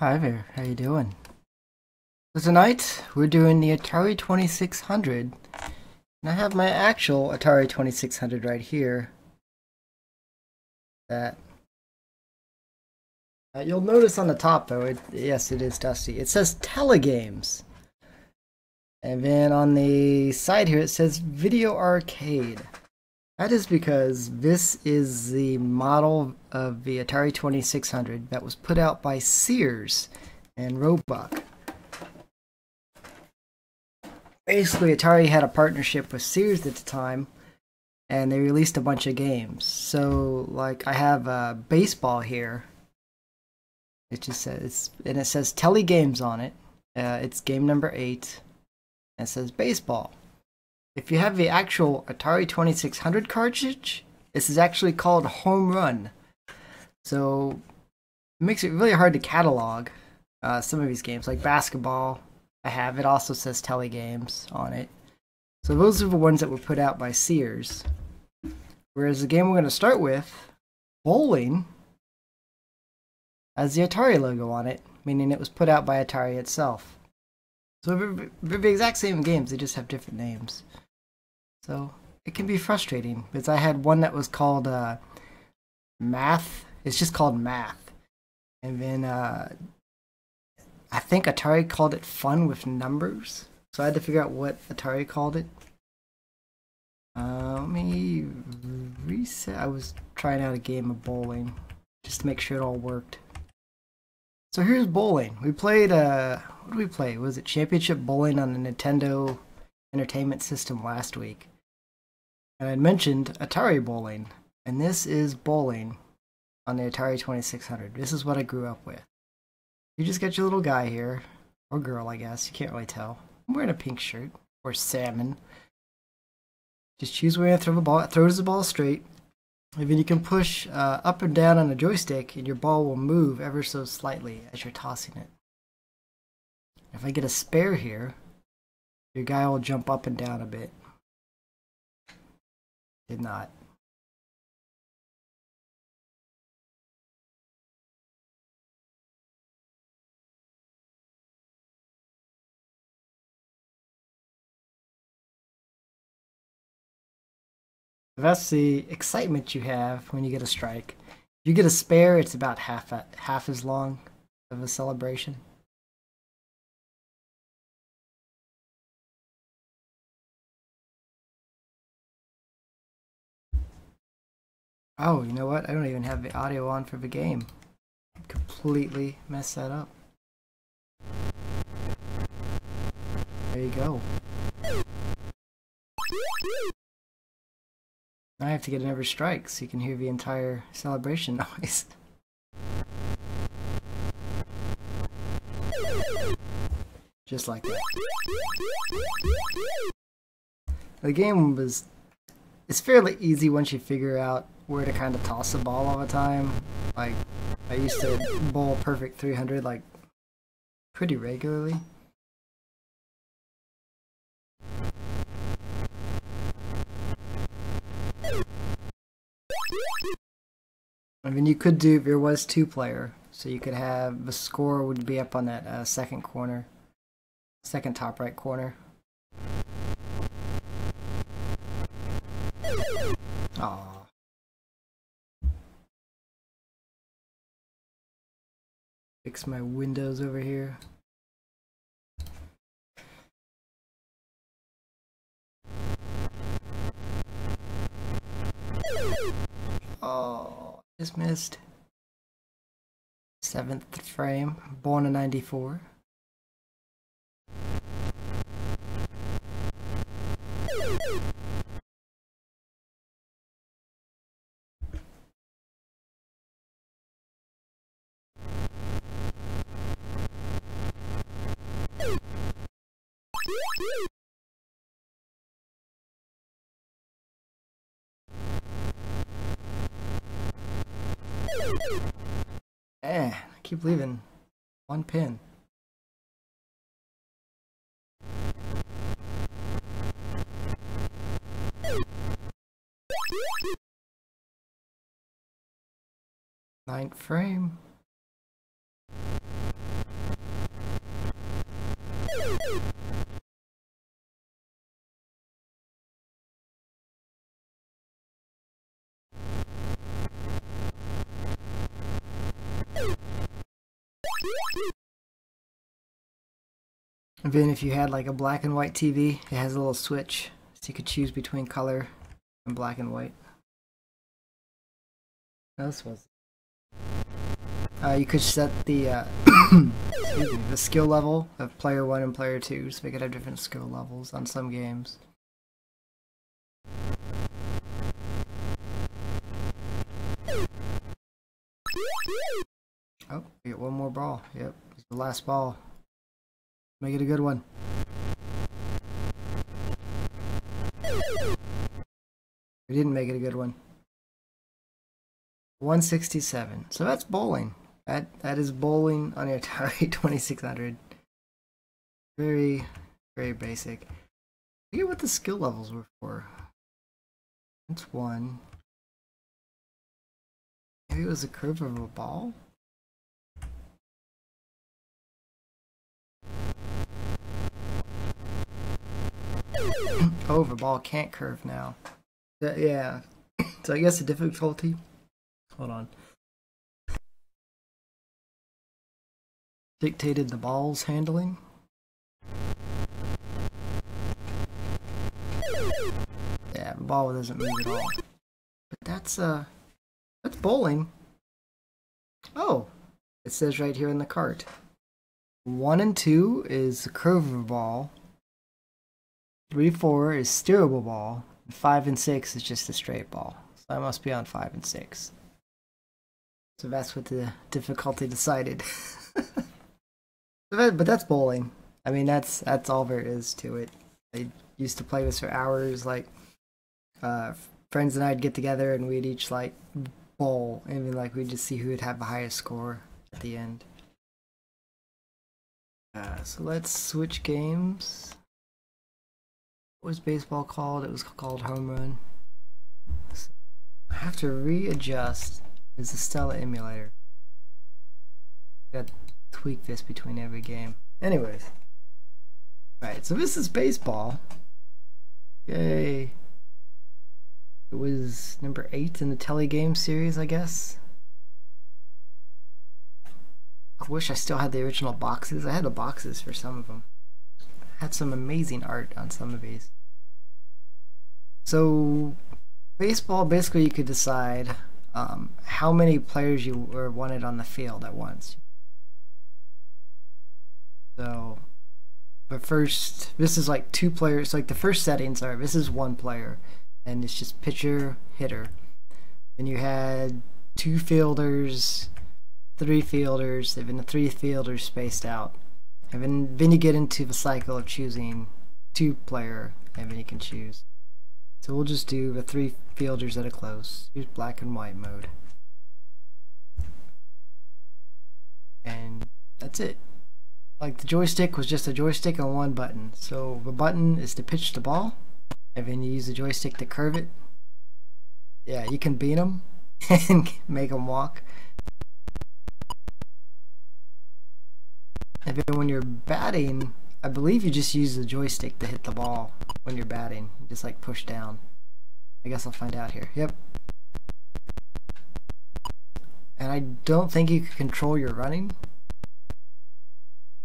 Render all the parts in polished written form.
Hi there, how you doing? So tonight we're doing the Atari 2600, and I have my actual Atari 2600 right here. That you'll notice on the top though, yes, it is dusty. It says Telegames, and then on the side here it says Video Arcade. That is because this is the model of the Atari 2600 that was put out by Sears and Roebuck. Basically, Atari had a partnership with Sears at the time, and they released a bunch of games. So, like, I have baseball here. It just says, and it says Telegames on it. It's game number 8. And it says baseball. If you have the actual Atari 2600 cartridge, this is actually called Home Run. So, it makes it really hard to catalog some of these games, like basketball. I have it also says Telegames on it. So those are the ones that were put out by Sears. Whereas the game we're going to start with, bowling, has the Atari logo on it, meaning it was put out by Atari itself. So they're the exact same games, they just have different names. So it can be frustrating, because I had one that was called Math. It's just called Math. And then I think Atari called it Fun with Numbers. So I had to figure out what Atari called it. Let me reset. I was trying out a game of bowling just to make sure it all worked. So here's bowling. We played, what did we play? Was it Championship Bowling on the Nintendo Entertainment System last week? And I mentioned Atari Bowling. And this is bowling on the Atari 2600. This is what I grew up with. You just got your little guy here, or girl, I guess. You can't really tell. I'm wearing a pink shirt, or salmon. Just choose where you throw the ball. It throws the ball straight, and then you can push up and down on the joystick, and your ball will move ever so slightly as you're tossing it. If I get a spare here, your guy will jump up and down a bit. Did not. That's the excitement you have when you get a strike. If you get a spare, it's about half as long of a celebration. Oh, you know what? I don't even have the audio on for the game. I completely messed that up. There you go. Now I have to get another strike so you can hear the entire celebration noise. Just like that. The game it's fairly easy once you figure out where to kind of toss the ball all the time. Like, I used to bowl perfect 300 like pretty regularly. I mean, you could do, there was 2-player, so you could have, the score would be up on that second corner, second top right corner. Aww. Fix my windows over here. Oh, just missed. 7th frame, born in 94. I keep leaving one pin. Ninth frame. And then if you had like a black and white TV, it has a little switch, so you could choose between color and black and white. This was. You could set the excuse me, the skill level of player 1 and player 2, so we could have different skill levels on some games. Oh, we get one more ball. Yep, it's the last ball. Make it a good one. We didn't make it a good one. 167. So that's bowling. That is bowling on your Atari 2600. Very, very basic. I forget what the skill levels were for. That's one. Maybe it was the curve of a ball? Oh, the ball can't curve now. Yeah. So I guess the difficulty. Hold on. Dictated the ball's handling. Yeah, the ball doesn't move at all. But that's bowling. Oh, it says right here in the cart. 1 and 2 is the curve of a ball. 3, 4 is steerable ball. 5 and 6 is just a straight ball. So I must be on 5 and 6. So that's what the difficulty decided. But that's bowling. I mean, that's all there is to it. I used to play this for hours. Like, friends and I'd get together and we'd each like bowl, and then like we'd just see who would have the highest score at the end. So let's switch games. What was baseball called? It was called home run. So I have to readjust. Is the Stella emulator? Got to tweak this between every game. Anyways, alright. So this is baseball. Yay! It was number 8 in the Telegame series, I guess. I wish I still had the original boxes. I had the boxes for some of them. Had some amazing art on some of these. So baseball, basically you could decide how many players you wanted on the field at once. So but first, this is like 2 players. Like the first settings are, this is 1 player and it's just pitcher, hitter. And you had 2 fielders, 3 fielders, and then the 3 fielders spaced out. And then you get into the cycle of choosing 2 player, and then you can choose. So we'll just do the 3 fielders at a close. Here's black and white mode. And that's it. Like the joystick was just a joystick and 1 button. So the button is to pitch the ball, and then you use the joystick to curve it. Yeah, you can beat them and make them walk. And then when you're batting, I believe you just use the joystick to hit the ball when you're batting. You just like push down. I guess I'll find out here. Yep. And I don't think you could control your running.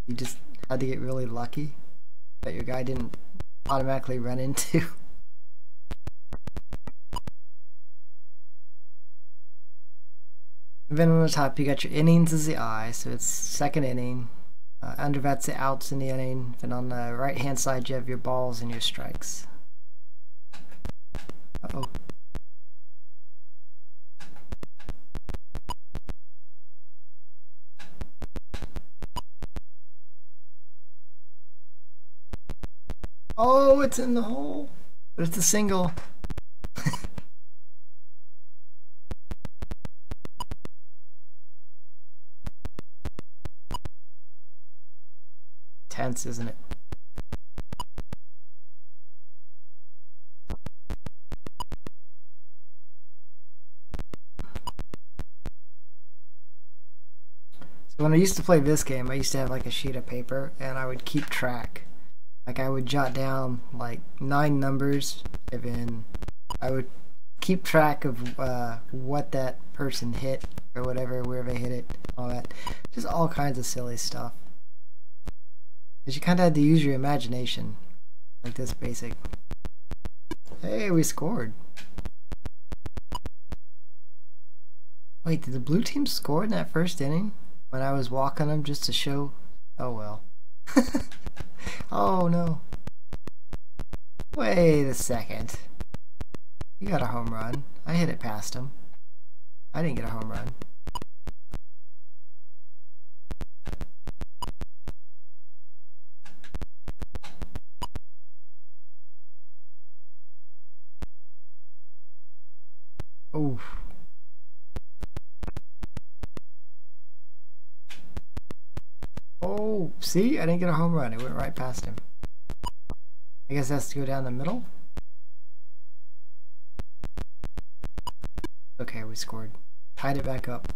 You just had to get really lucky that your guy didn't automatically run into. And then on the top you got your innings as the I, so it's second inning. Under that's the outs in the inning. Then on the right hand side you have your balls and your strikes. Uh-oh. Oh, it's in the hole. But it's a single. Tense, isn't it? So when I used to play this game, I used to have like a sheet of paper and I would keep track. Like I would jot down like 9 numbers, and then I would keep track of what that person hit or whatever, where they hit it, all that. Just all kinds of silly stuff. Because you kind of had to use your imagination. Like this basic. Hey, we scored. Wait, did the blue team score in that first inning? When I was walking them just to show... Oh well. Oh no. Wait a second. You got a home run. I hit it past him. I didn't get a home run. Oof. Oh, see? I didn't get a home run. It went right past him. I guess that's to go down the middle. Okay, we scored. Tied it back up.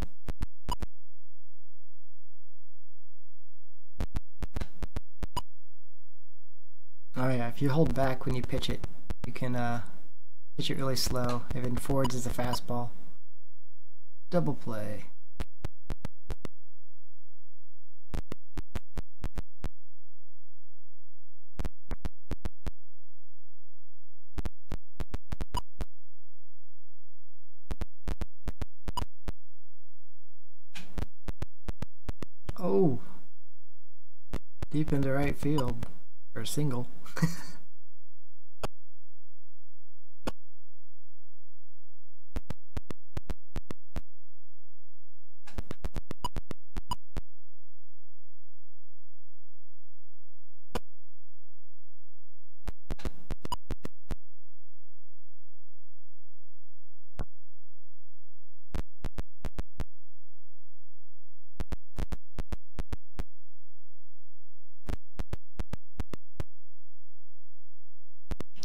Oh yeah, if you hold back when you pitch it, you can pitch it really slow. If it forwards is a fastball. Double play. Oh, deep into right field for a single.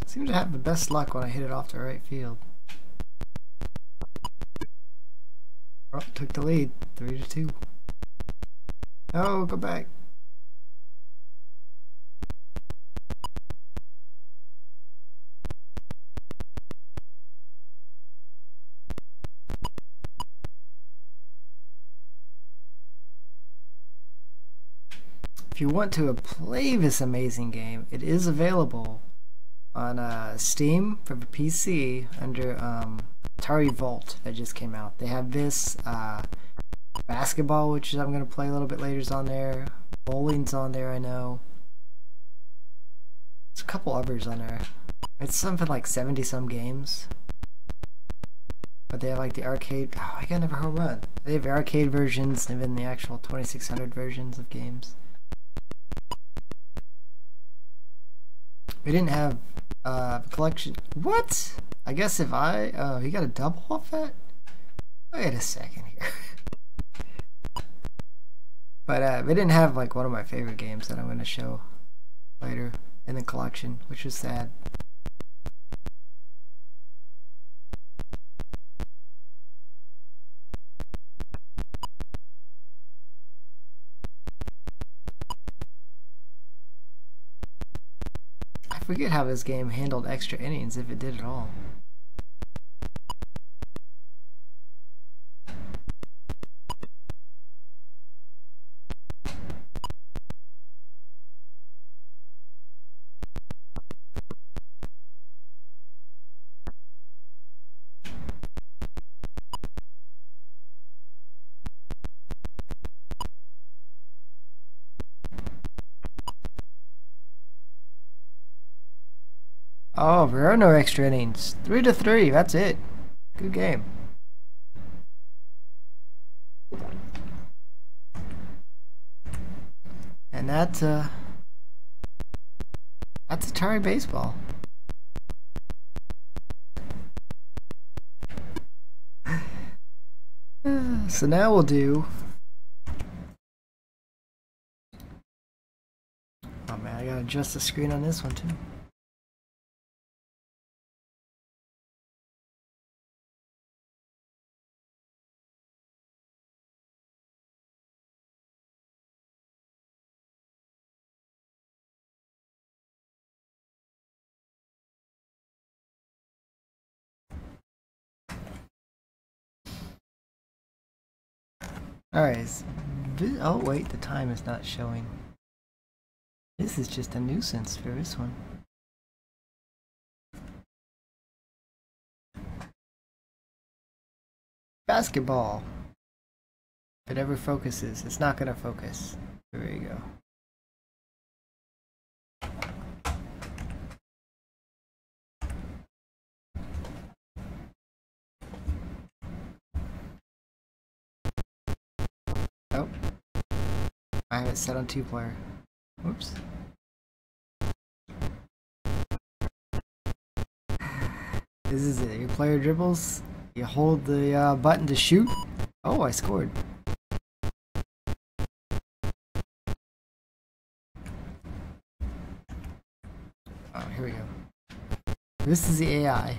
Seem to have the best luck when I hit it off to right field. Oh, took the lead, 3-2. Oh, go back. If you want to play this amazing game, it is available on Steam for the PC under Atari Vault that just came out. They have this, basketball, which I'm going to play a little bit later, is on there. Bowling's on there, I know. There's a couple others on there. It's something like 70 some games. But they have like the arcade. Oh, I got never home run. They have arcade versions and then the actual 2600 versions of games. We didn't have collection. What? I guess if I... Oh, you got a double off that? Wait a second here. But they didn't have like one of my favorite games that I'm going to show later in the collection, which is sad. I forget how this game handled extra innings, if it did at all. Oh, there are no extra innings. 3-3, that's it. Good game. And that's Atari baseball. So now we'll do... Oh man, I gotta adjust the screen on this one too. Alright. Oh, wait, the time is not showing. This is just a nuisance for this one. Basketball. If it ever focuses, it's not gonna focus. There you go. Oh. I have it set on 2-player. Whoops. This is it. Your player dribbles. You hold the button to shoot. Oh, I scored. Oh, here we go. This is the AI.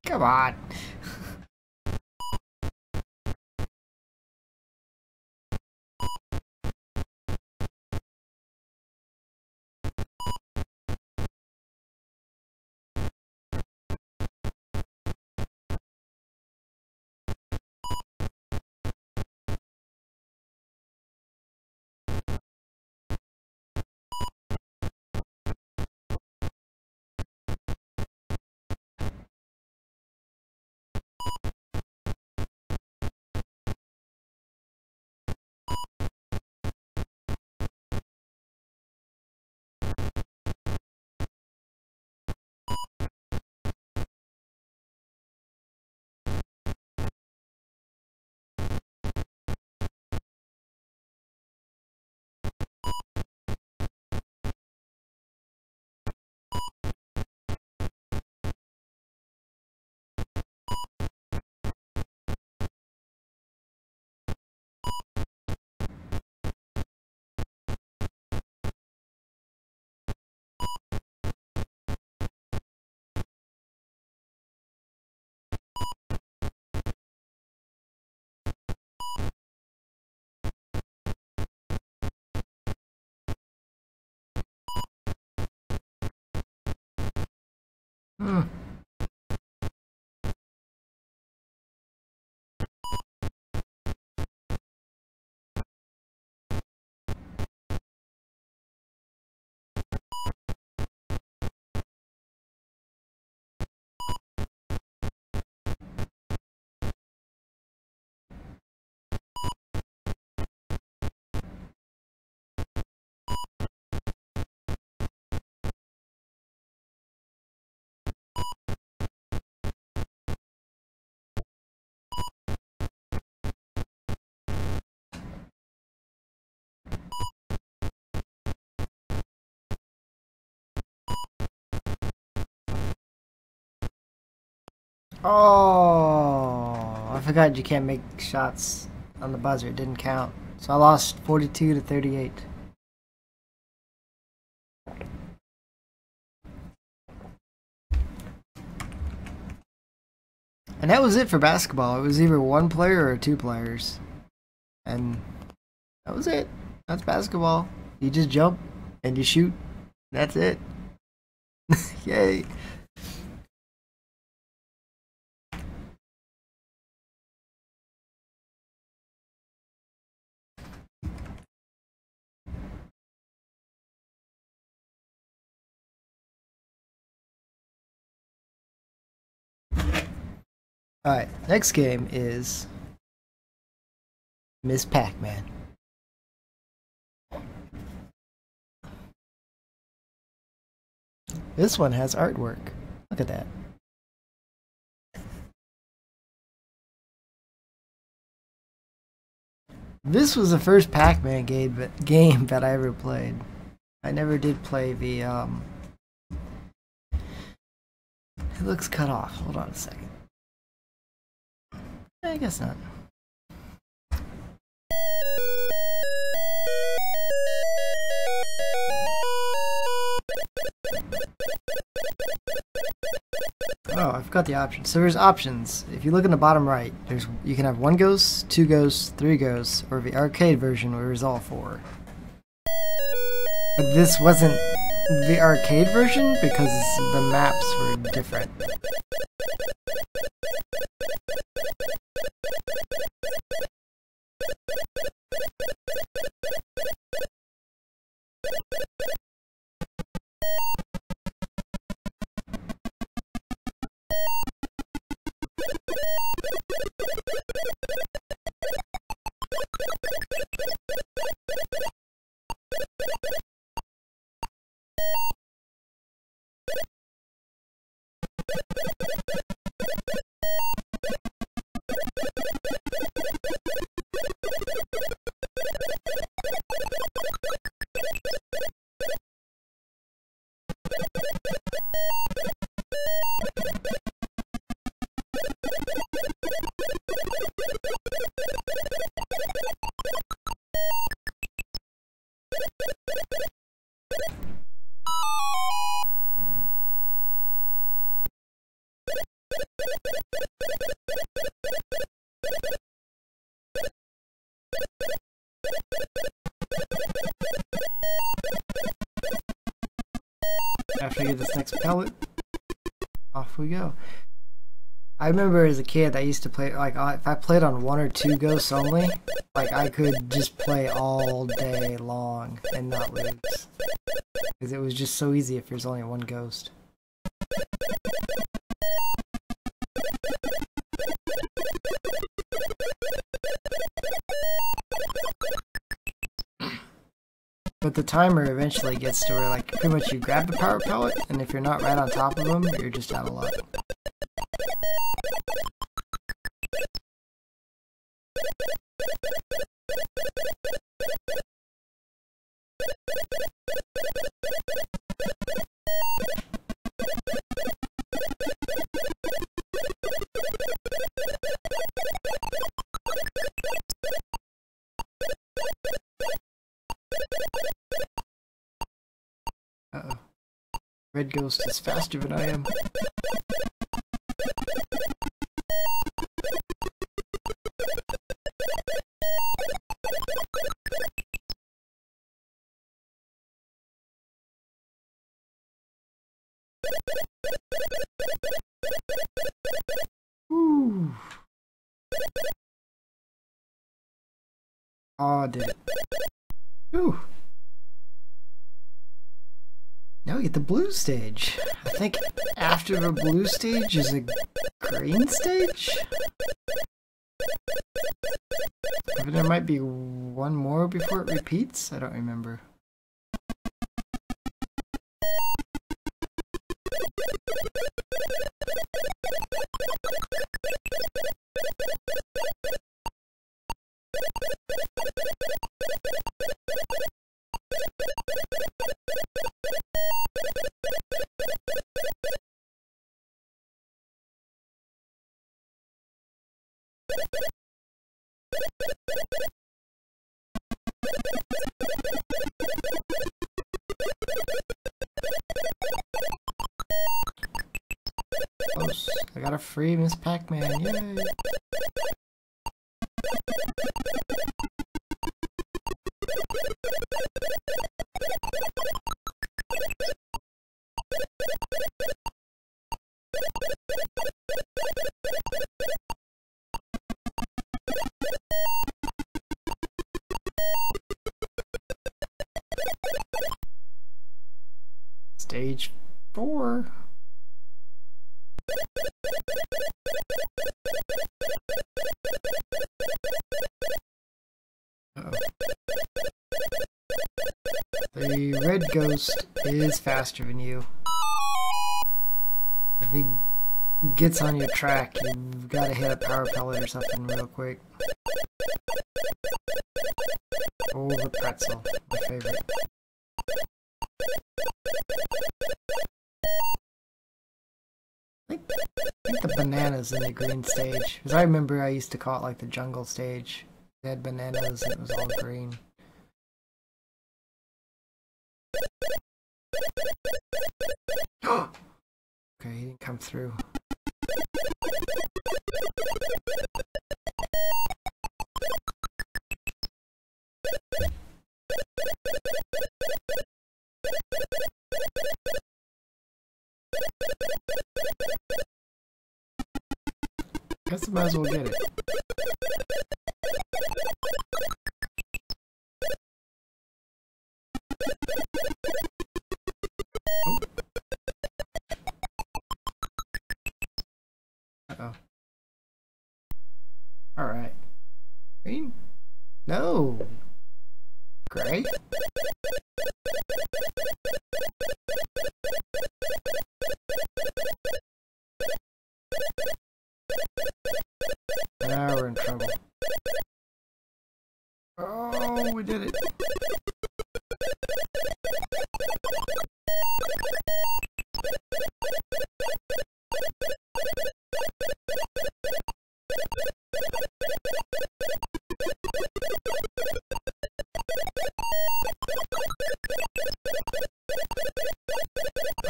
Come on. Hmm. Oh, I forgot you can't make shots on the buzzer. It didn't count. So I lost 42 to 38. that was it for basketball. It was either one player or two players. And that was it. That's basketball. You just jump and you shoot. That's it. Yay. Alright, next game is Miss Pac-Man. This one has artwork. Look at that. This was the first Pac-Man game that I ever played. I never did play the It looks cut off. Hold on a second. I guess not. Oh, I forgot the options. So there's options. If you look in the bottom right, you can have 1 ghost, 2 ghosts, 3 ghosts, or the arcade version where there's all 4. But this wasn't the arcade version because the maps were different. After I get this next pellet, off we go. I remember as a kid I used to play, like, if I played on 1 or 2 ghosts only, like, I could just play all day long and not lose. Because it was just so easy if there's only 1 ghost. But the timer eventually gets to where, like, pretty much you grab the power pellet, and if you're not right on top of them, you're just out of luck. Uh-oh. Red Ghost is faster than I am. Ooh. Oh, did it. Ooh. Now we get the blue stage. I think after the blue stage is a green stage? Or there might be one more before it repeats? I don't remember. Close. I got a free Miss Pac-Man, yay! Stage 4. Uh-oh. The red ghost is faster than you. If he gets on your track, you've got to hit a power pellet or something real quick. Oh, the pretzel, my favorite. I think the bananas in the green stage. Because I remember I used to call it like the jungle stage. They had bananas and it was all green. Okay, he didn't come through. Guess I might as well get it. Oh. Uh-oh. Alright. Green? No! Gray? Now we're in trouble. Oh, we did it.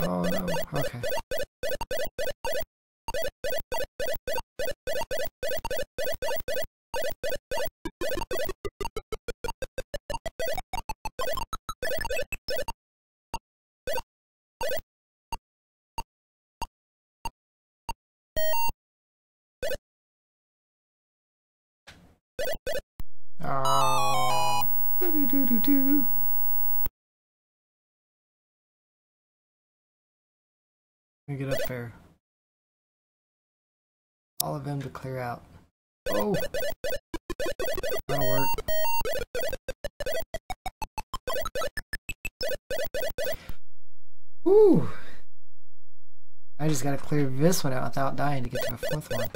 Oh no, okay. Oh. Do-do-do-do-do. Let me get up there. All of them to clear out. Oh! That'll work. Woo! I just gotta clear this one out without dying to get to the fourth one.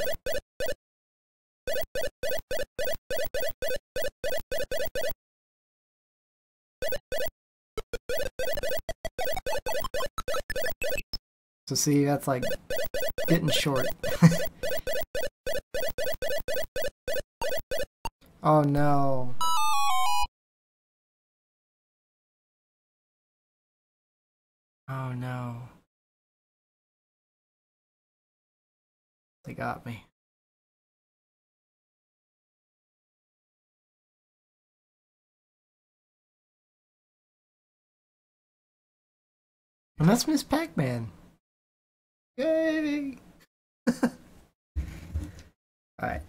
So see, that's like getting short. Oh no. Oh no. They got me. And that's Miss Pac-Man. Yay! Alright.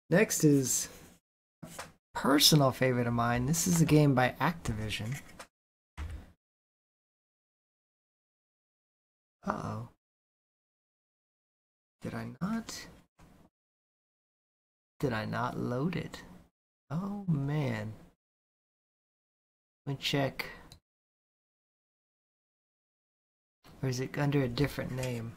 Next is a personal favorite of mine. This is a game by Activision. Uh-oh. Did I not load it? Oh man. Let me check. Or is it under a different name?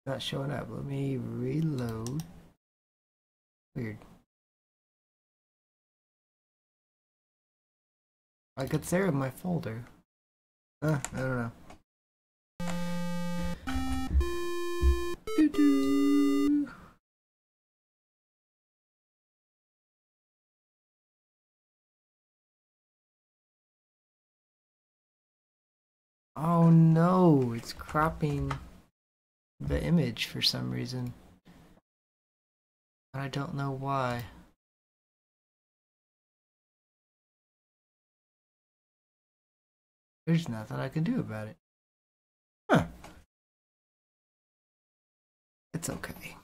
Not showing up. Let me reload. Weird. Like it's there in my folder. I don't know. Doo-doo. Oh no, it's cropping the image for some reason. I don't know why. There's nothing I can do about it. Huh. It's okay.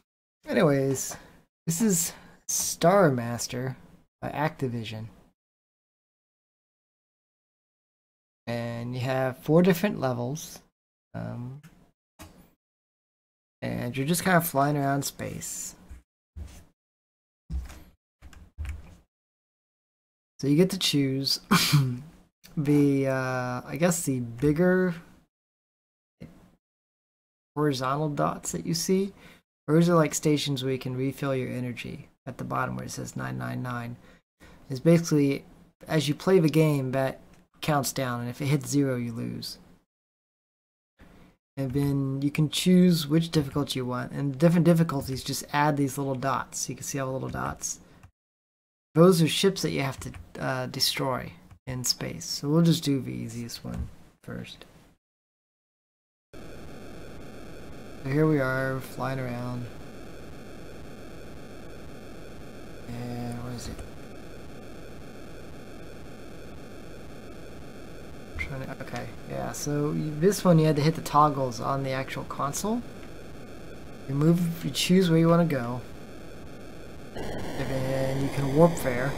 Anyways, this is Star Master by Activision. And you have 4 different levels. And you're just kind of flying around space. So you get to choose I guess the bigger horizontal dots that you see. Those are like stations where you can refill your energy. At the bottom where it says 999 is basically as you play the game that counts down, and if it hits 0 you lose. And then you can choose which difficulty you want, and different difficulties just add these little dots. You can see all the little dots. Those are ships that you have to destroy in space. So we'll just do the easiest one first. So here we are, flying around. And what is it? Okay, yeah, so this one you had to hit the toggles on the actual console. You choose where you want to go. And then you can warp there.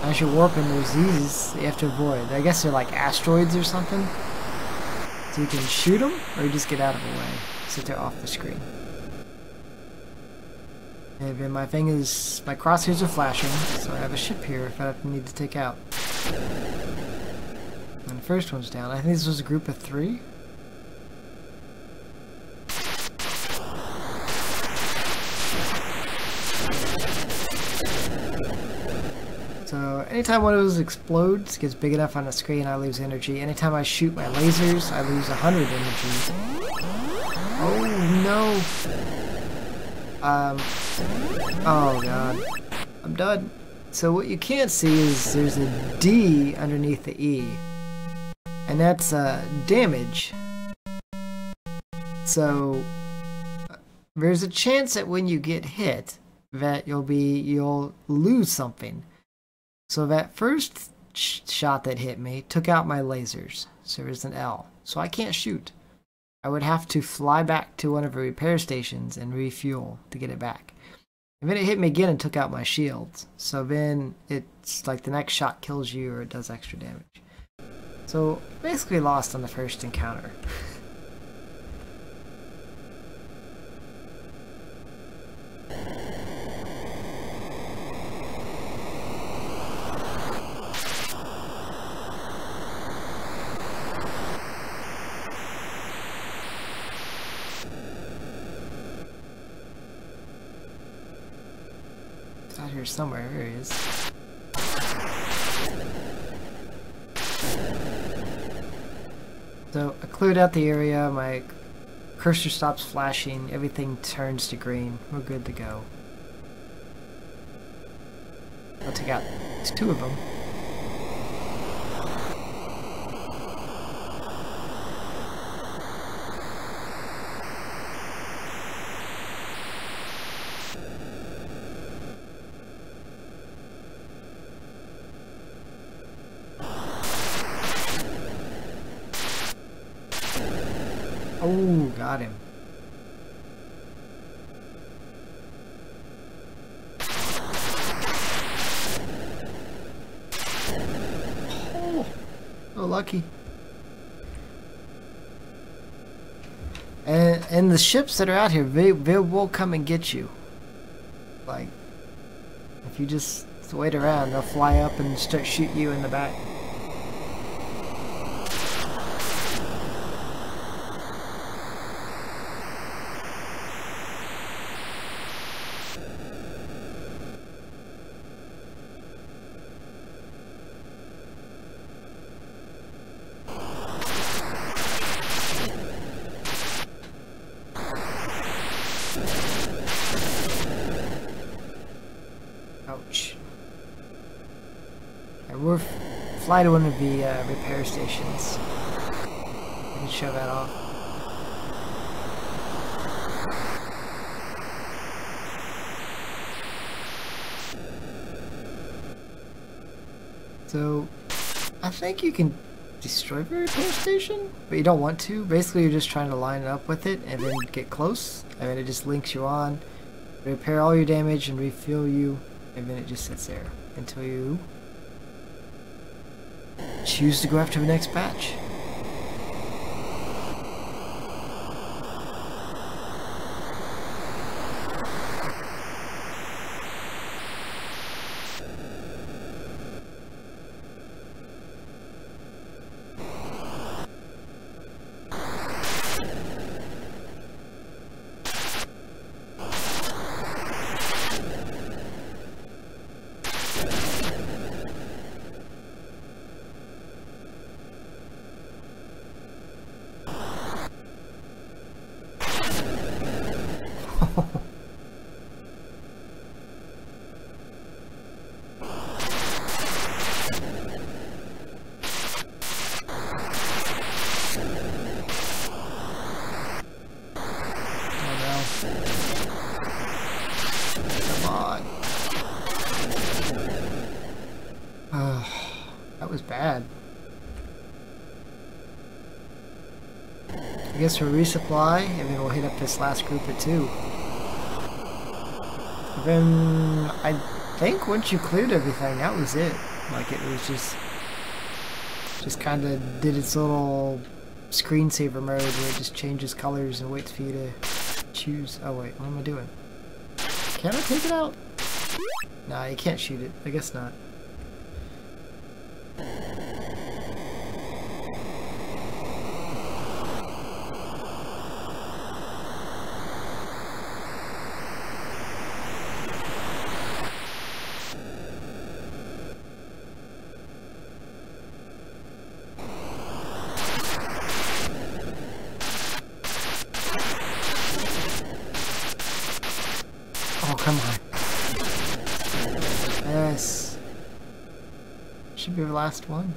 As you're warping, there's these you have to avoid. I guess they're like asteroids or something. So you can shoot them, or you just get out of the way. So they're off the screen. And then my crosshairs are flashing, so I have a ship here if I need to take out. And the first one's down. I think this was a group of 3. So anytime one of those explodes, gets big enough on the screen, I lose energy. Anytime I shoot my lasers, I lose 100 energy. Oh no! Oh god. I'm done. So what you can't see is there's a D underneath the E. And that's damage. So there's a chance that when you get hit that you'll lose something. So that first shot that hit me took out my lasers. So there's an L. So I can't shoot. I would have to fly back to one of the repair stations and refuel to get it back. And then it hit me again and took out my shields. So then it's like the next shot kills you or it does extra damage. So basically lost on the first encounter. It's out here somewhere. Here he is. So I cleared out the area, my cursor stops flashing, everything turns to green, we're good to go. I'll take out 2 of them. Oh, got him. Oh, so lucky. And the ships that are out here, they will come and get you. Like, if you just wait around, they'll fly up and start shooting you in the back. fly to one of the repair stations. I can show that off. So, I think you can destroy the repair station, but you don't want to. Basically, you're just trying to line it up with it and then get close. And then it just links you on, repair all your damage and refuel you, and then it just sits there until you choose to go after the next batch. That was bad. I guess we'll resupply, and then we'll hit up this last group of 2. And then, I think once you cleared everything, that was it. Like, it was just kind of did its little screensaver mode where it just changes colors and waits for you to choose. Oh wait, what am I doing? Can I take it out? Nah, you can't shoot it. I guess not. Oh, come on. Yes. Should be the last one.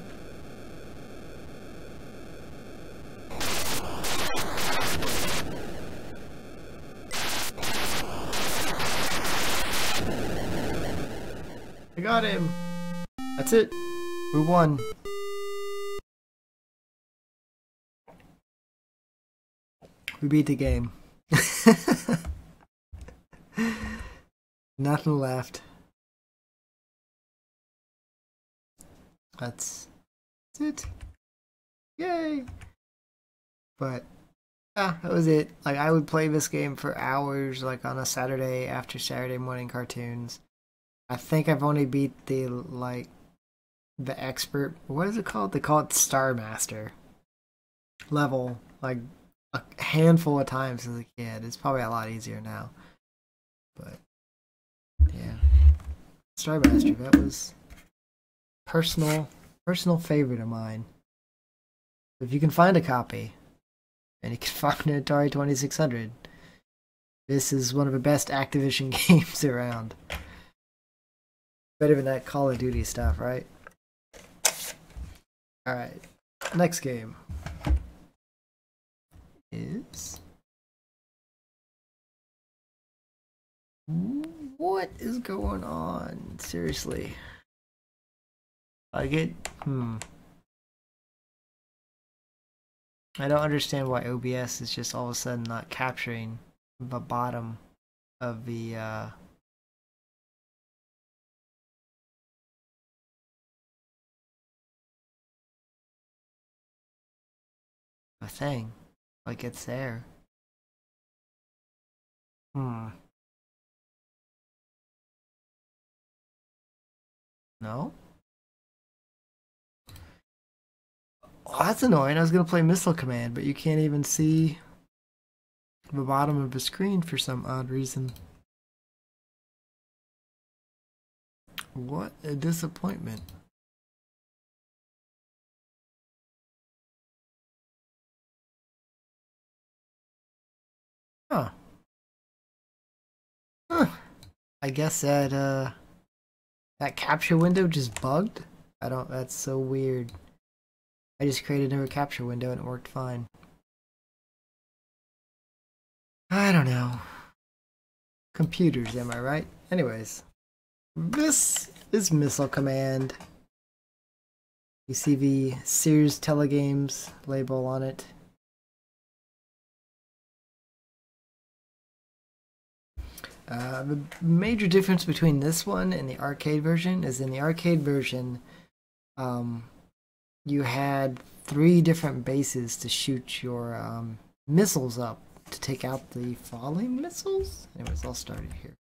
I got him. That's it. We won. We beat the game. Nothing left. That's it. Yay! But yeah, that was it. Like, I would play this game for hours, like on a Saturday after Saturday morning cartoons. I think I've only beat the expert. What is it called? They call it Star Master level like a handful of times as a kid. It's probably a lot easier now. But yeah, Star Master, that was personal favorite of mine. If you can find a copy, and you can find an Atari 2600, this is one of the best Activision games around. Better than that Call of Duty stuff, right? Alright, next game is... What is going on? Seriously. I don't understand why OBS is just all of a sudden not capturing the bottom of the thing. Like, it's there. No? Oh, that's annoying. I was gonna play Missile Command, but you can't even see the bottom of the screen for some odd reason. What a disappointment. Huh. Huh. I guess that capture window just bugged. I don't, that's so weird. I just created a new capture window and it worked fine. I don't know. Computers, am I right? Anyways, this is Missile Command. You see the Sears Telegames label on it. The major difference between this one and the arcade version is in the arcade version, you had 3 different bases to shoot your missiles up to take out the falling missiles. Anyways, I'll start it here.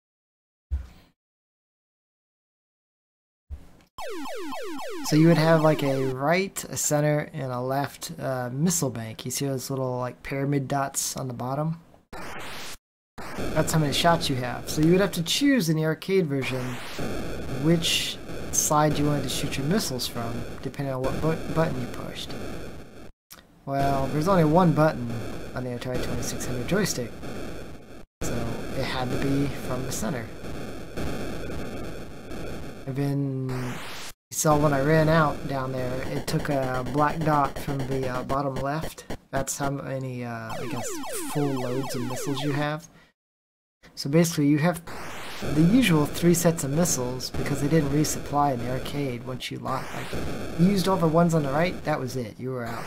So you would have like a right, a center, and a left missile bank. You see those little like pyramid dots on the bottom? That's how many shots you have. So you would have to choose in the arcade version which side you wanted to shoot your missiles from, depending on what button you pushed. Well, there's only one button on the Atari 2600 joystick, so it had to be from the center. And then you saw when I ran out down there, it took a black dot from the bottom left. That's how many, I guess, full loads of missiles you have. So basically you have the usual 3 sets of missiles because they didn't resupply in the arcade once you locked. Like, you used all the ones on the right, that was it, you were out.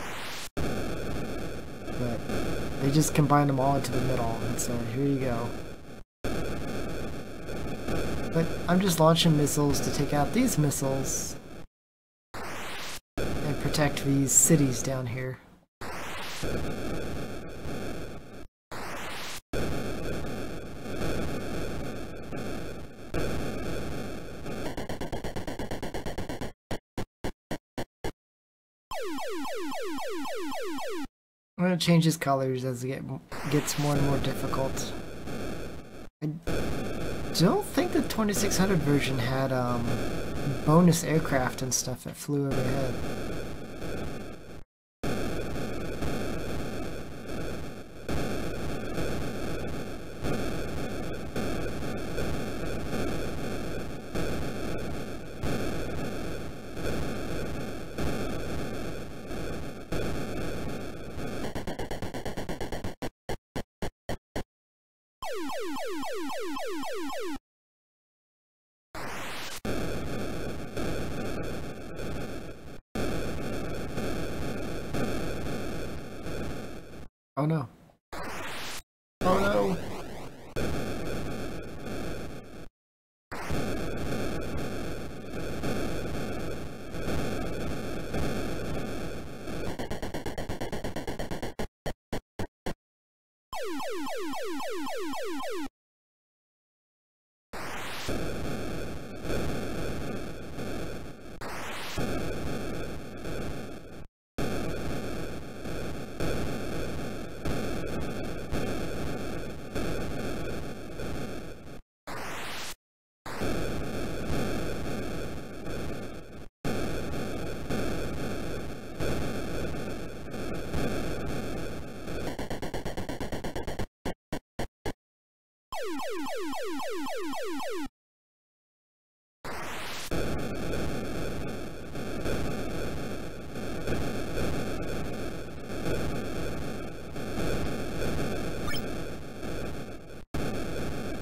But they just combined them all into the middle and so here you go. But I'm just launching missiles to take out these missiles and protect these cities down here. I'm going to change his colors as it gets more and more difficult. I don't think the 2600 version had bonus aircraft and stuff that flew overhead. Oh no. Oh no.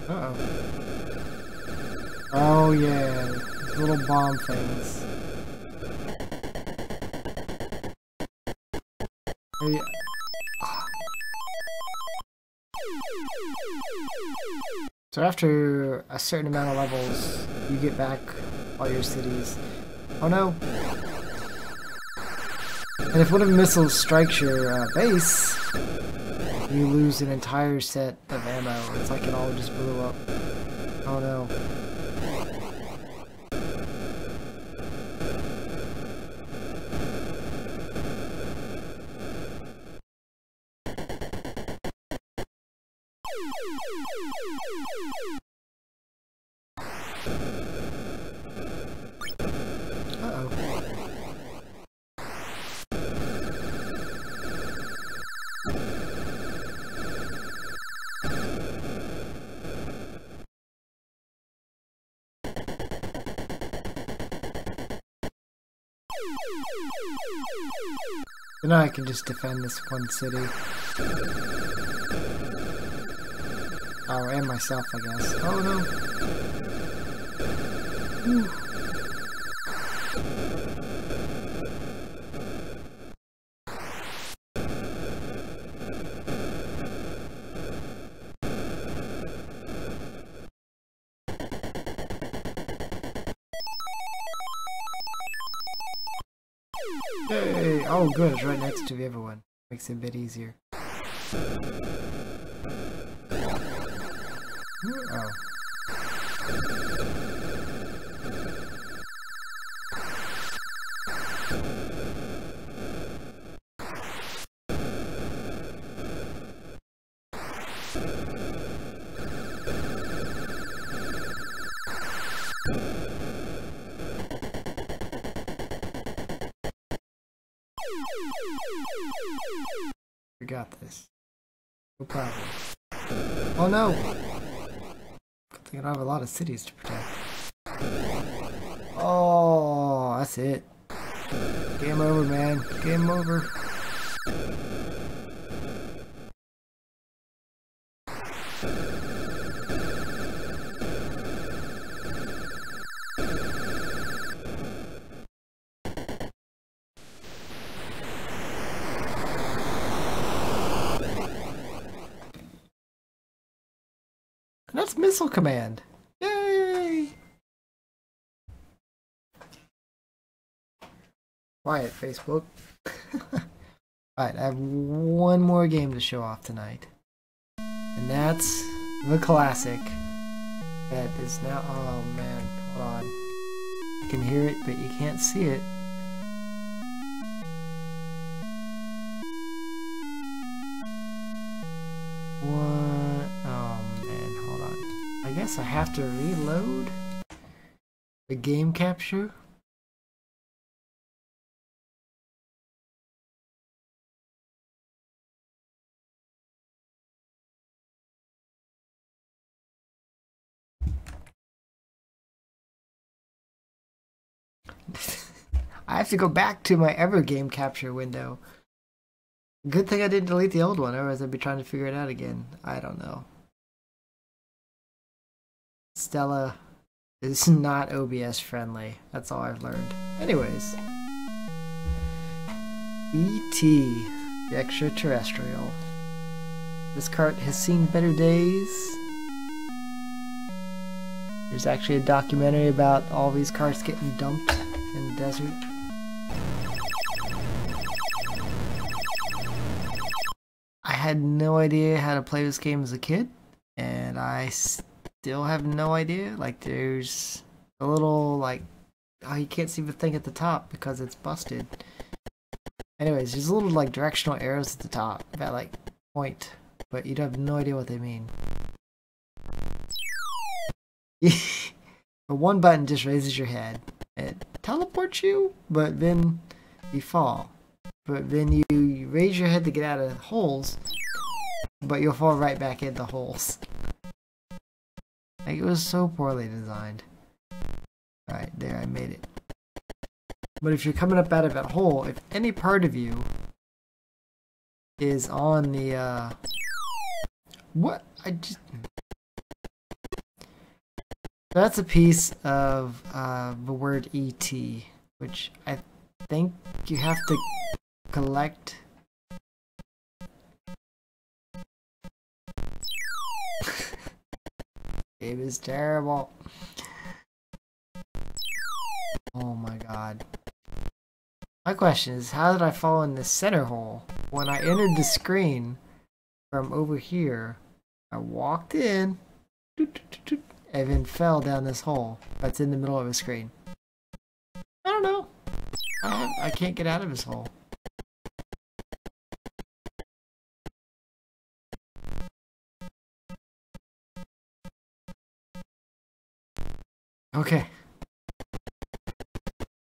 Uh-oh. Oh yeah, these little bomb things. Oh, yeah. So after a certain amount of levels, you get back all your cities. Oh no! And if one of the missiles strikes your base, you lose an entire set of ammo. It's like it all just blew up. Oh no. Then I can just defend this one city. Oh, and myself, I guess. Oh no. Whew. Hey! Oh, good. It's right next to everyone. Makes it a bit easier. Oh. We got this. No problem. Oh no! Good thing I don't have a lot of cities to protect. Oh, that's it. Game over, man. Game over. And that's Missile Command. Yay! Quiet, Facebook. Alright, I have one more game to show off tonight. And that's the classic. That is now... Oh man, hold on. You can hear it, but you can't see it. What? Oh man, hold on. I guess I have to reload the game capture. I have to go back to my ever game capture window. Good thing I didn't delete the old one, otherwise I'd be trying to figure it out again. I don't know. Stella is not OBS friendly. That's all I've learned. Anyways. E.T. the Extra Terrestrial. This cart has seen better days. There's actually a documentary about all these carts getting dumped in the desert. I had no idea how to play this game as a kid, and I still have no idea. Like, there's a little, like, oh, you can't see the thing at the top because it's busted. Anyways, there's little, like, directional arrows at the top that, like, point, but you'd have no idea what they mean. But one button just raises your head. It teleports you, but then you fall. But then you raise your head to get out of holes, but you'll fall right back into holes. Like, it was so poorly designed. Alright, there, I made it. But if you're coming up out of that hole, if any part of you is on the, what? I just... That's a piece of the word ET, which I think you have to collect. It is terrible. Oh my god. My question is, how did I fall in the center hole? When I entered the screen from over here, I walked in, and then fell down this hole that's in the middle of the screen. I don't know. I can't get out of this hole. Okay.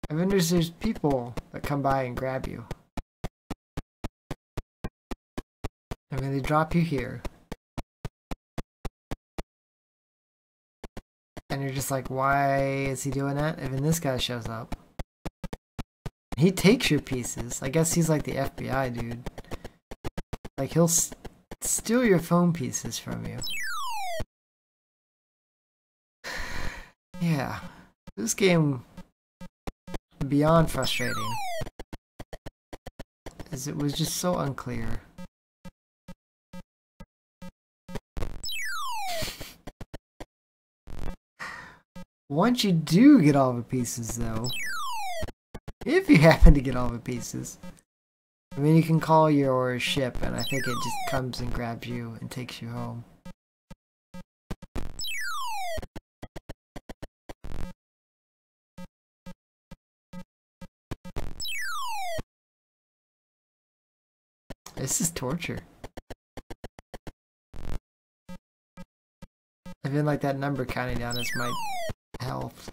I wonder if there's people that come by and grab you. And then they drop you here. And you're just like, why is he doing that? And then this guy shows up. He takes your pieces. I guess he's like the FBI dude. Like he'll steal your phone pieces from you. Yeah. This game, beyond frustrating, as it was just so unclear. Once you do get all the pieces, though, if you happen to get all the pieces, I mean, you can call your ship, and I think it just comes and grabs you and takes you home. This is torture. I feel like that number counting down is my health.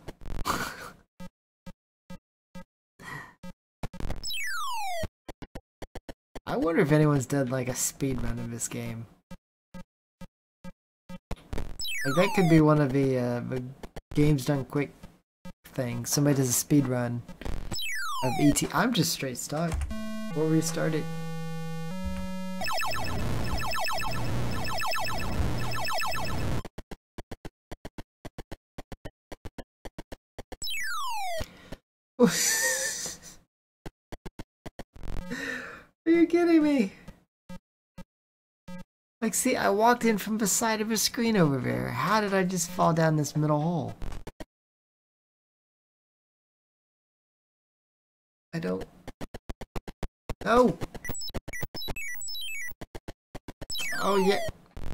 I wonder if anyone's done like a speed run of this game. Like that could be one of the games done quick things. Somebody does a speed run of ET. I'm just straight stuck. We'll restart it. Are you kidding me? Like, see, I walked in from the side of a screen over there. How did I just fall down this middle hole? I don't... No! Oh, yeah.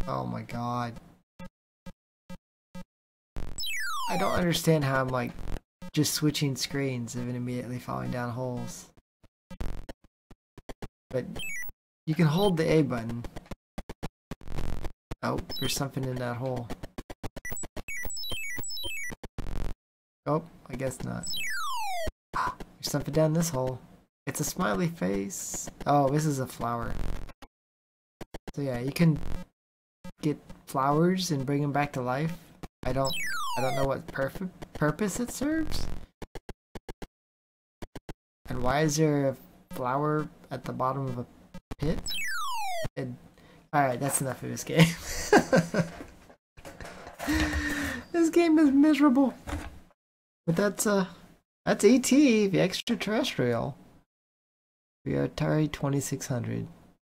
Oh my god. I don't understand how I'm, like, just switching screens and immediately falling down holes. But you can hold the A button. Oh, there's something in that hole. Oh, I guess not. There's something down this hole. It's a smiley face. Oh, this is a flower. So yeah, you can get flowers and bring them back to life. I don't know what purpose it serves. And why is there a flower at the bottom of a pit? Alright, that's enough of this game. This game is miserable. But that's ET, the Extra Terrestrial. The Atari 2600.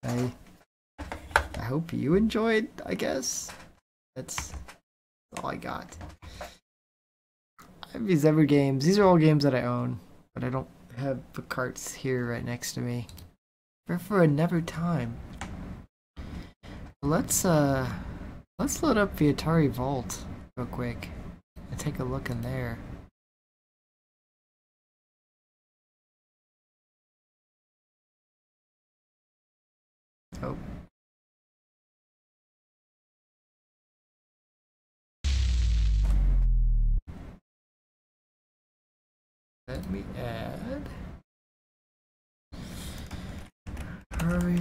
I hope you enjoyed, I guess. That's all I got. I have these other games. These are all games that I own, but I don't have the carts here right next to me. They're for another time. Let's load up the Atari Vault real quick and take a look in there. Oh. Let me add. Hurry.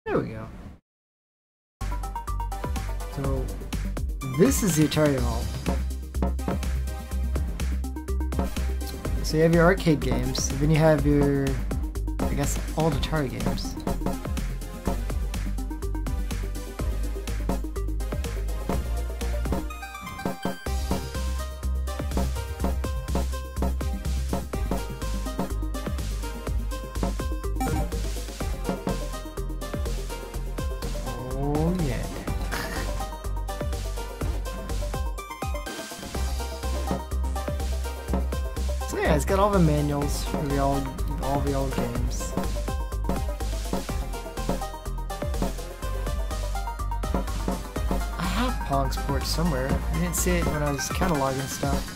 There we go. So this is the Atari Vault. So you have your arcade games, and then you have your, I guess, old Atari games. It's got all the manuals for all the old games. I have Pong Sports somewhere. I didn't see it when I was cataloging stuff.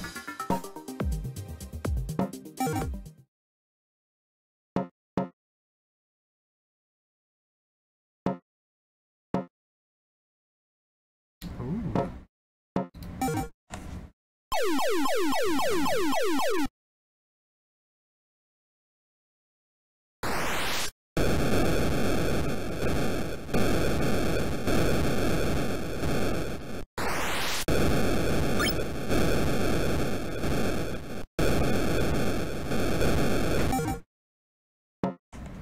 Ooh.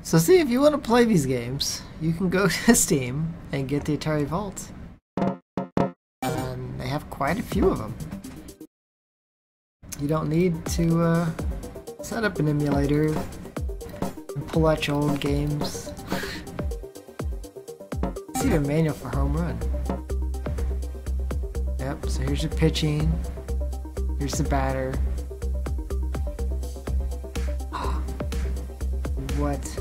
So see, if you want to play these games, you can go to Steam and get the Atari Vault. And they have quite a few of them. You don't need to set up an emulator and pull out your old games. See the manual for home run. Yep, so here's your pitching. Here's the batter. What?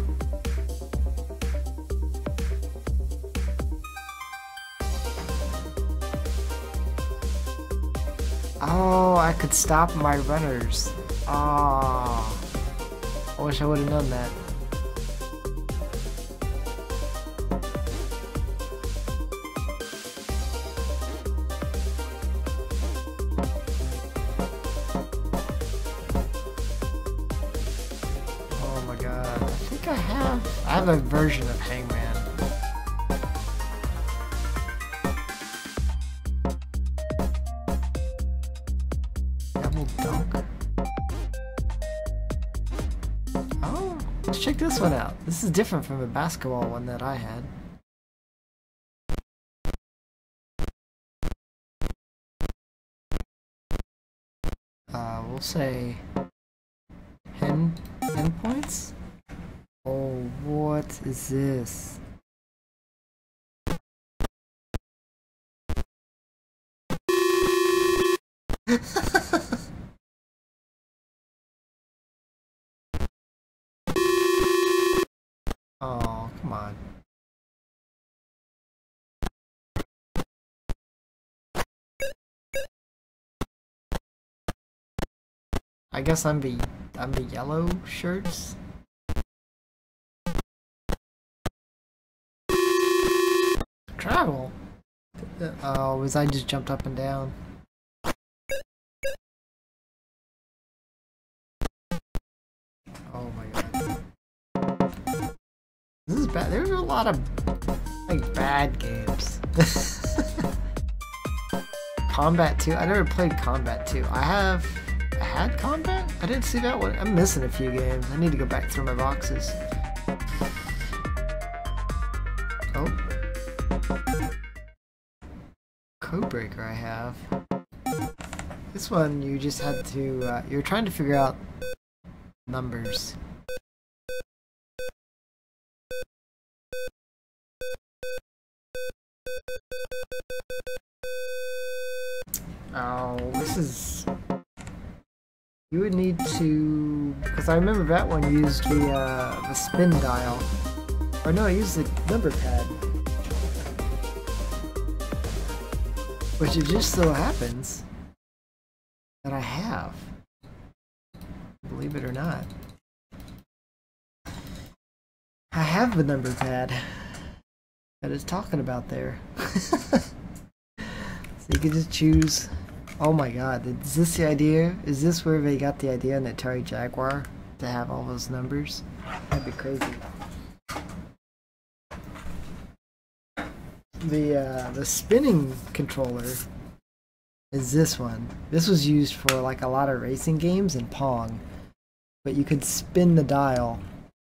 Oh, I could stop my runners. Oh, I wish I would have known that. Oh my god, I think I have a version of Hangman. Let's check this one out. This is different from the basketball one that I had. We'll say 10 points? Oh, what is this? Oh, come on. I guess I'm the yellow shirts. Travel. Oh, was I just jumped up and down? Oh my god. This is bad. There's a lot of like bad games. Combat 2. I never played Combat 2. I had Combat? I didn't see that one. I'm missing a few games. I need to go back through my boxes. Oh. Codebreaker I have. This one you just had to, you're trying to figure out numbers. Oh, this is... You would need to... Because I remember that one used the spin dial. Or no, I used the number pad. Which it just so happens that I have. Believe it or not. I have the number pad that it's talking about there. So you can just choose. Oh my god, is this the idea? Is this where they got the idea in the Atari Jaguar to have all those numbers? That'd be crazy. The spinning controller is this one. This was used for like a lot of racing games and Pong, but you could spin the dial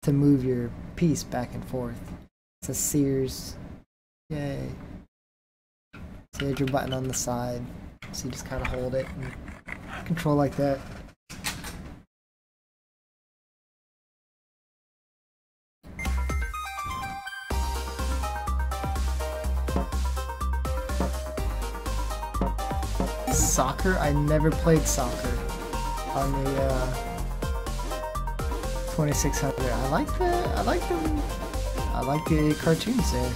to move your piece back and forth. It's a Sears. Yay. So you had your button on the side, so you just kind of hold it and control like that. Soccer? I never played soccer on the 2600. I like the cartoons there.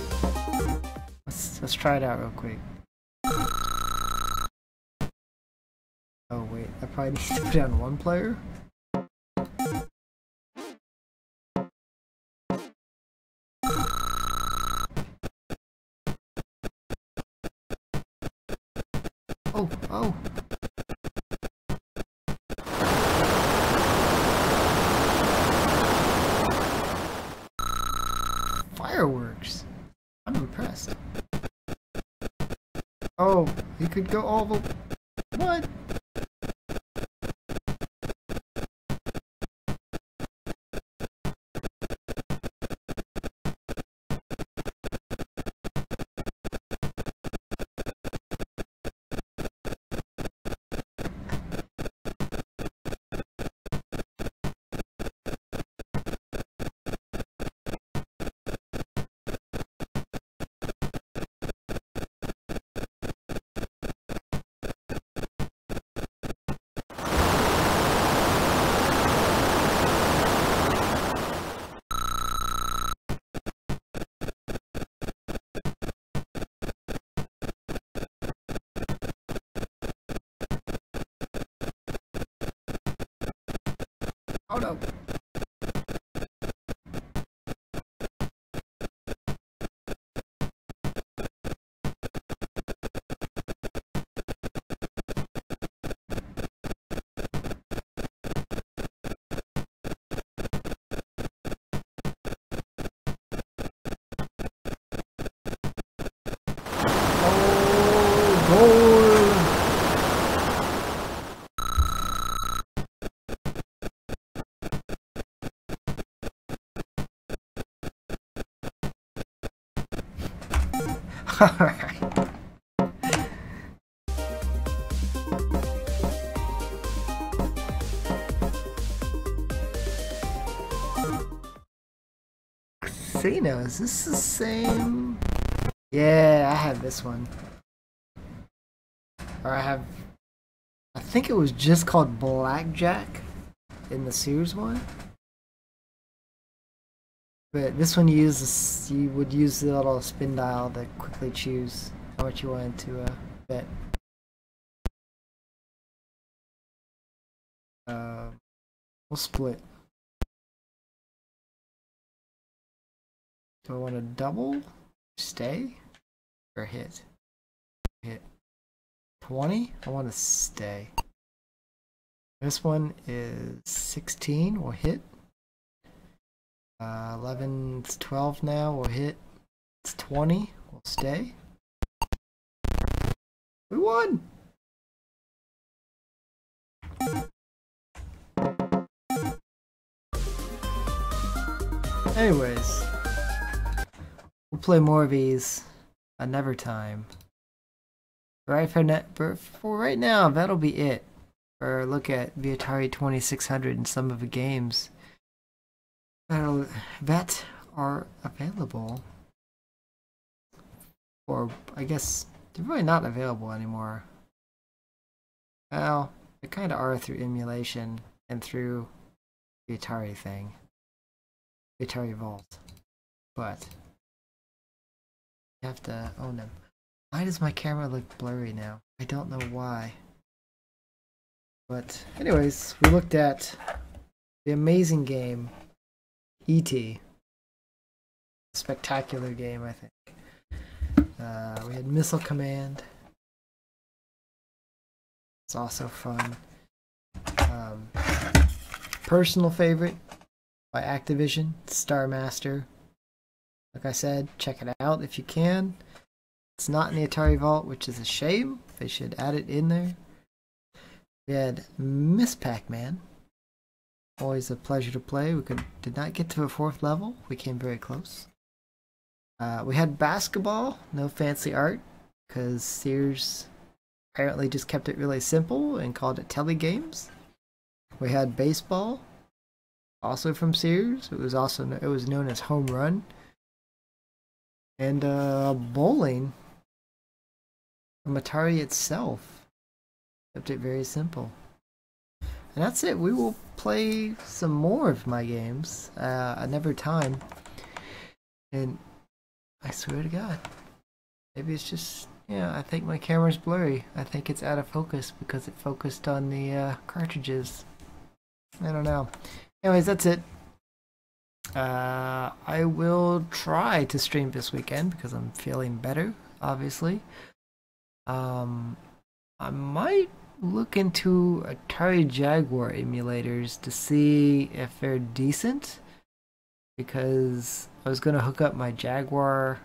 Let's try it out real quick. Oh wait, I probably need to put down one player. Oh, oh. Fireworks. I'm impressed. Oh, he could go all the... What? Oh no. Alright. Casino, is this the same? Yeah, I have this one. Or I think it was just called Blackjack in the Sears one. But this one you would use the little spin dial to quickly choose how much you wanted to bet. We'll split. Do I want to double, stay, or hit? Hit. 20? I want to stay. This one is 16. We'll hit. 11, it's 12 now. We'll hit. It's 20. We'll stay. We won! Anyways, we'll play more of these another time. Right for right now, that'll be it. Or look at the Atari 2600 and some of the games that are available. Or I guess they're really not available anymore. Well, they kind of are through emulation and through the Atari thing. The Atari Vault. But you have to own them. Why does my camera look blurry now? I don't know why. But anyways, we looked at the amazing game E.T. Spectacular game, I think. We had Missile Command. It's also fun. Personal favorite by Activision, Star Master. Like I said, check it out if you can. It's not in the Atari Vault, which is a shame. They should add it in there. We had Miss Pac-Man. Always a pleasure to play. We did not get to the 4th level. We came very close. We had basketball. No fancy art. Because Sears apparently just kept it really simple and called it Telegames. We had baseball. Also from Sears. It was known as Home Run. And bowling from Atari itself. Kept it very simple. And that's it. We will play some more of my games another time. And I swear to God, maybe it's just, I think my camera's blurry. I think it's out of focus because it focused on the cartridges. I don't know. Anyways, that's it. I will try to stream this weekend because I'm feeling better, obviously. I might look into Atari Jaguar emulators to see if they're decent, because I was going to hook up my Jaguar,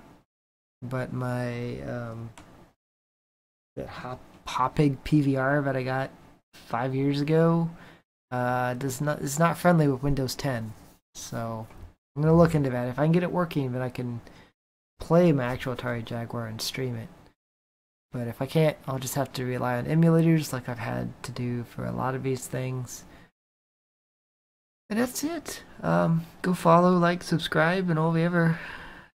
but my Hopig PVR that I got 5 years ago is not friendly with Windows 10. So I'm going to look into that. If I can get it working, then I can play my actual Atari Jaguar and stream it. But if I can't, I'll just have to rely on emulators like I've had to do for a lot of these things. And that's it. Go follow, like, subscribe, and all the other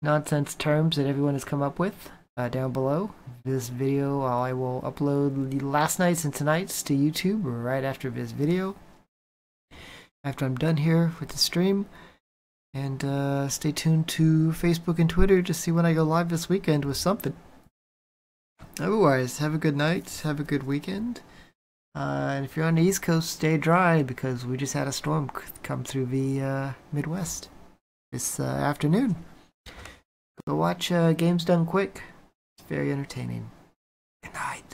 nonsense terms that everyone has come up with down below. This video, I will upload last night's and tonight's to YouTube right after this video. After I'm done here with the stream. And stay tuned to Facebook and Twitter to see when I go live this weekend with something. Otherwise, have a good night, have a good weekend, And if you're on the East Coast, stay dry because we just had a storm come through the Midwest this afternoon. Go watch Games Done Quick. It's very entertaining. Good night.